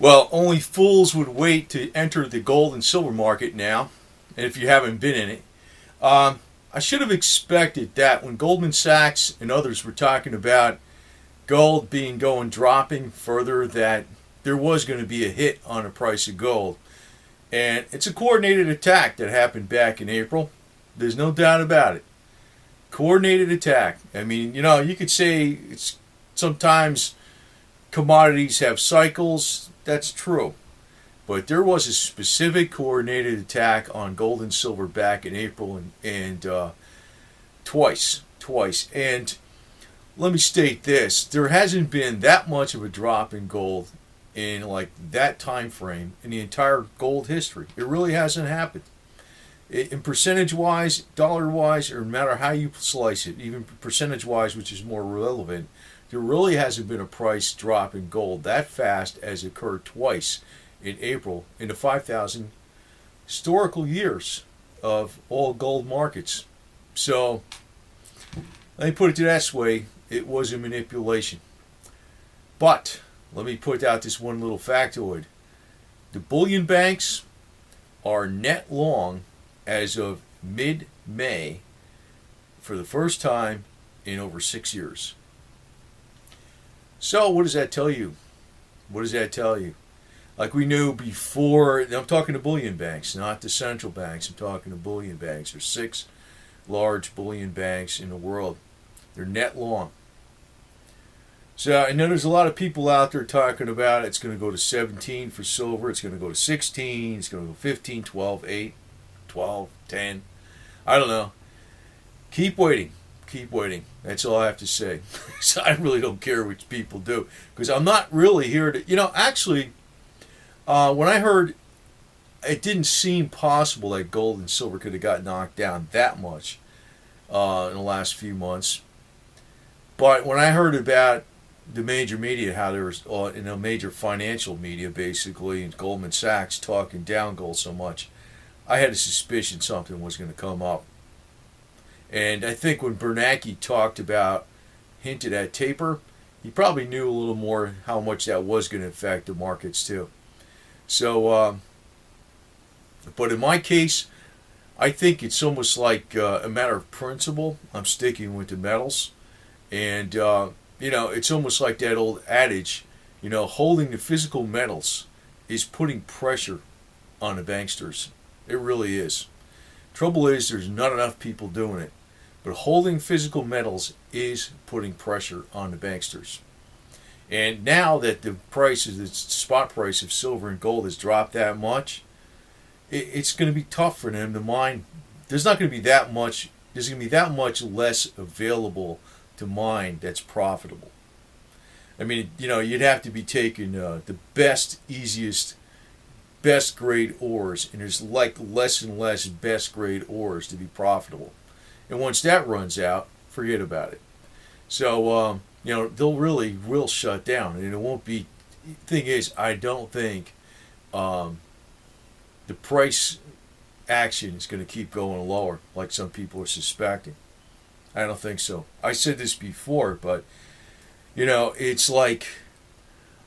Well, only fools would wait to enter the gold and silver market now, and if you haven't been in it. I should have expected that when Goldman Sachs and others were talking about gold being going dropping further, that there was going to be a hit on the price of gold. And it's a coordinated attack that happened back in April. There's no doubt about it. Coordinated attack. I mean, you could say it's sometimes commodities have cycles. That's true. But there was a specific coordinated attack on gold and silver back in April and twice. And let me state this. There hasn't been that much of a drop in gold in like that time frame in the entire gold history. It really hasn't happened. In percentage-wise, dollar-wise, or no matter how you slice it, even percentage-wise, which is more relevant, there really hasn't been a price drop in gold that fast as occurred twice in April in the 5,000 historical years of all gold markets. So, let me put it this way, it was a manipulation. But, let me put out this one little factoid. The bullion banks are net long as of mid-May for the first time in over 6 years. So what does that tell you? What does that tell you? Like we knew before, I'm talking to bullion banks, not the central banks. I'm talking to bullion banks. There's 6 large bullion banks in the world. They're net long. So I know there's a lot of people out there talking about it's going to go to 17 for silver. It's going to go to 16. It's going to go 15, 12, 8, 12, 10. I don't know. Keep waiting. Keep waiting. That's all I have to say. So I really don't care what people do. Because I'm not really here to... actually, when I heard it didn't seem possible that gold and silver could have got knocked down that much in the last few months. But when I heard about the major media, how there was major financial media basically, and Goldman Sachs talking down gold so much, I had a suspicion something was going to come up. And I think when Bernanke hinted at taper, he probably knew a little more how much that was going to affect the markets too. So, but in my case, I think it's almost like a matter of principle. I'm sticking with the metals. And, it's almost like that old adage, holding the physical metals is putting pressure on the banksters. It really is. Trouble is, there's not enough people doing it. But holding physical metals is putting pressure on the banksters. And now that the spot price of silver and gold has dropped that much, it's going to be tough for them to mine. There's going to be that much less available to mine that's profitable. I mean, you'd have to be taking the best, easiest, best grade ores, and there's like less and less best grade ores to be profitable. And once that runs out, forget about it. So, they'll will shut down. And it won't be... Thing is, I don't think the price action is going to keep going lower like some people are suspecting. I don't think so. I said this before, but, it's like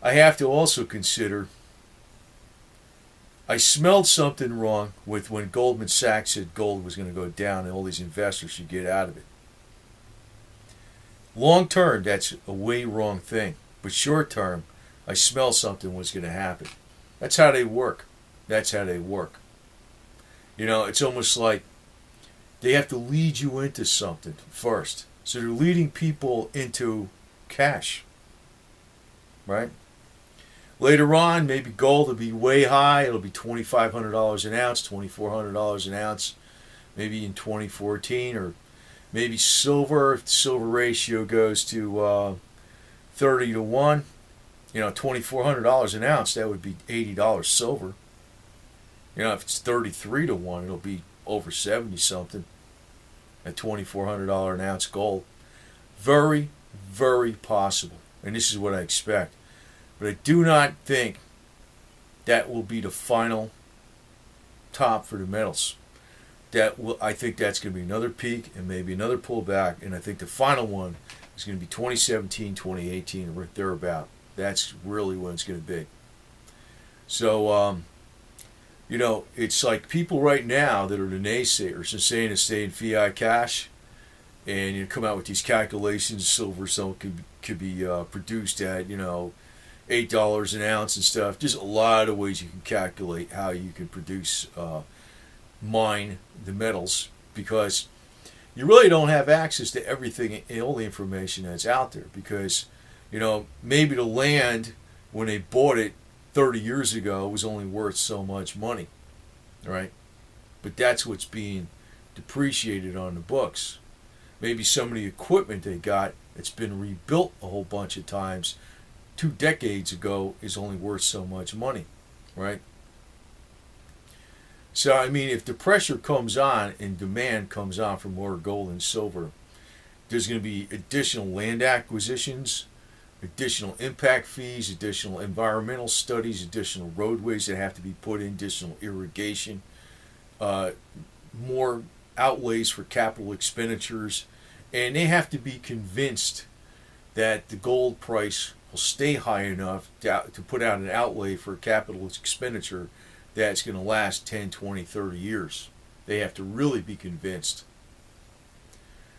I have to also consider... I smelled something wrong with when Goldman Sachs said gold was going to go down and all these investors should get out of it. Long term, that's a way wrong thing. But short term, I smell something was going to happen. That's how they work. It's almost like they have to lead you into something first. So they're leading people into cash. Right? Later on, maybe gold will be way high. It'll be $2,500 an ounce, $2,400 an ounce, maybe in 2014. Or maybe silver, if the silver ratio goes to 30 to 1, $2,400 an ounce, that would be $80 silver. If it's 33 to 1, it'll be over 70 something at $2,400 an ounce gold. Very, very possible. And this is what I expect. But I do not think that will be the final top for the metals. I think that's going to be another peak and maybe another pullback. And I think the final one is going to be 2017, 2018, or thereabout. That's really when it's going to be. So, it's like people right now that are the naysayers and saying to stay in fiat cash, and you come out with these calculations. Silver so could be produced at $8 an ounce and stuff. Just a lot of ways you can calculate how you can produce, mine the metals, because you really don't have access to everything and all the information that's out there. Because maybe the land when they bought it 30 years ago was only worth so much money, right? But that's what's being depreciated on the books. Maybe some of the equipment they got that's been rebuilt a whole bunch of times 2 decades ago is only worth so much money, right? So, I mean, if the pressure comes on and demand comes on for more gold and silver, there's going to be additional land acquisitions, additional impact fees, additional environmental studies, additional roadways that have to be put in, additional irrigation, more outlays for capital expenditures, and they have to be convinced that the gold price will stay high enough to put out an outlay for capital expenditure that's going to last 10, 20, 30 years. They have to really be convinced.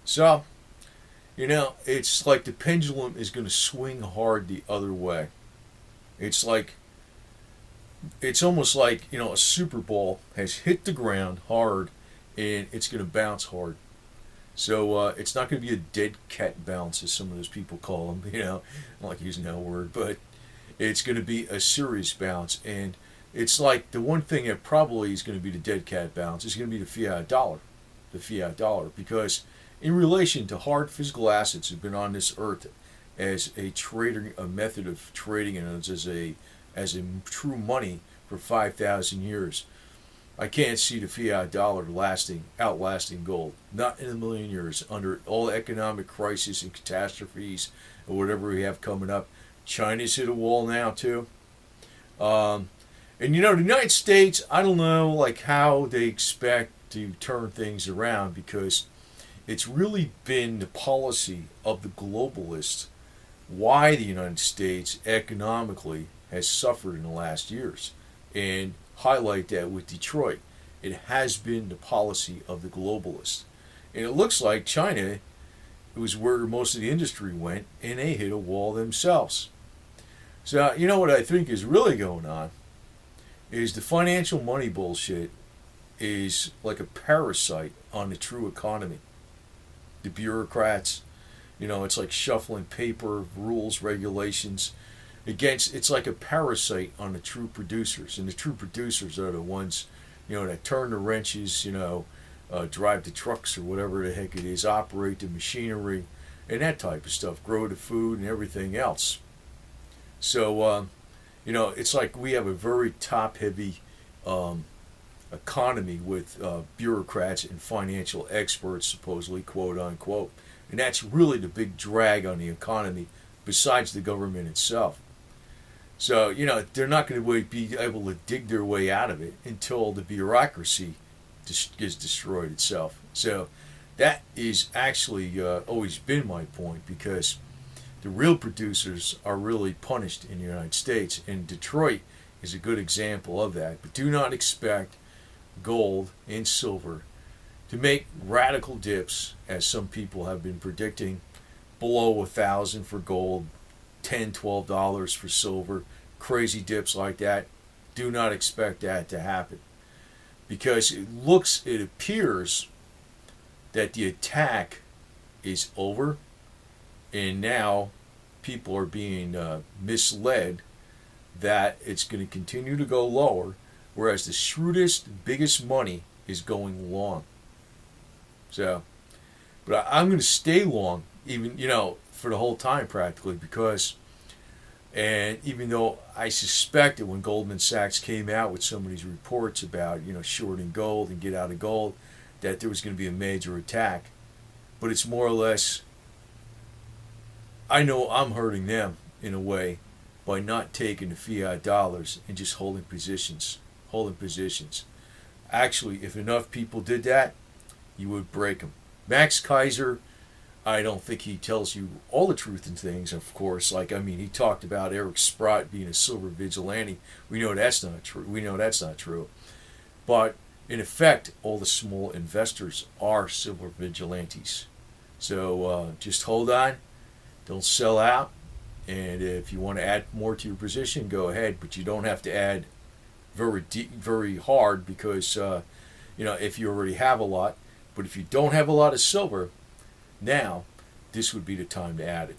So, it's like the pendulum is going to swing hard the other way. It's almost like, a Super Ball has hit the ground hard and it's going to bounce hard. So it's not going to be a dead cat bounce, as some of those people call them. I don't like using that word, but it's going to be a serious bounce. And it's like the one thing that probably is going to be the dead cat bounce is going to be the fiat dollar. The fiat dollar. Because in relation to hard physical assets that have been on this earth as a method of trading and as a true money for 5,000 years, I can't see the fiat dollar outlasting gold. Not in a million years. Under all the economic crises and catastrophes or whatever we have coming up. China's hit a wall now too. And the United States, I don't know how they expect to turn things around, because it's really been the policy of the globalists why the United States economically has suffered in the last years. And highlight that with Detroit. It has been the policy of the globalists. And it looks like China was where most of the industry went, and they hit a wall themselves. So, what I think is really going on is the financial money bullshit is like a parasite on the true economy. The bureaucrats, it's like shuffling paper, rules, regulations. It's like a parasite on the true producers, and the true producers are the ones, that turn the wrenches, drive the trucks or whatever the heck it is, operate the machinery, and that type of stuff, grow the food and everything else. So, it's like we have a very top-heavy economy with bureaucrats and financial experts, supposedly, quote unquote, and that's really the big drag on the economy, besides the government itself. So, they're not going to be able to dig their way out of it until the bureaucracy is destroyed itself. So, that is actually always been my point, because the real producers are really punished in the United States, and Detroit is a good example of that. But do not expect gold and silver to make radical dips, as some people have been predicting, below 1,000 for gold, $10, $12 for silver, crazy dips like that. Do not expect that to happen, because it appears that the attack is over, and now people are being misled that it's going to continue to go lower, whereas the shrewdest, biggest money is going long. So, but I'm going to stay long, even, for the whole time practically, because, and even though I suspect that when Goldman Sachs came out with some of these reports about, shorting gold and get out of gold, that there was going to be a major attack, but it's more or less, I know I'm hurting them in a way by not taking the fiat dollars and just holding positions. Actually, if enough people did that, you would break them. Max Kaiser I don't think he tells you all the truth in things, of course. Like, I mean, he talked about Eric Sprott being a silver vigilante. We know that's not true. We know that's not true. But in effect, all the small investors are silver vigilantes. So just hold on. Don't sell out. And if you want to add more to your position, go ahead. But you don't have to add very deep, very hard because, if you already have a lot. But if you don't have a lot of silver, now this would be the time to add it.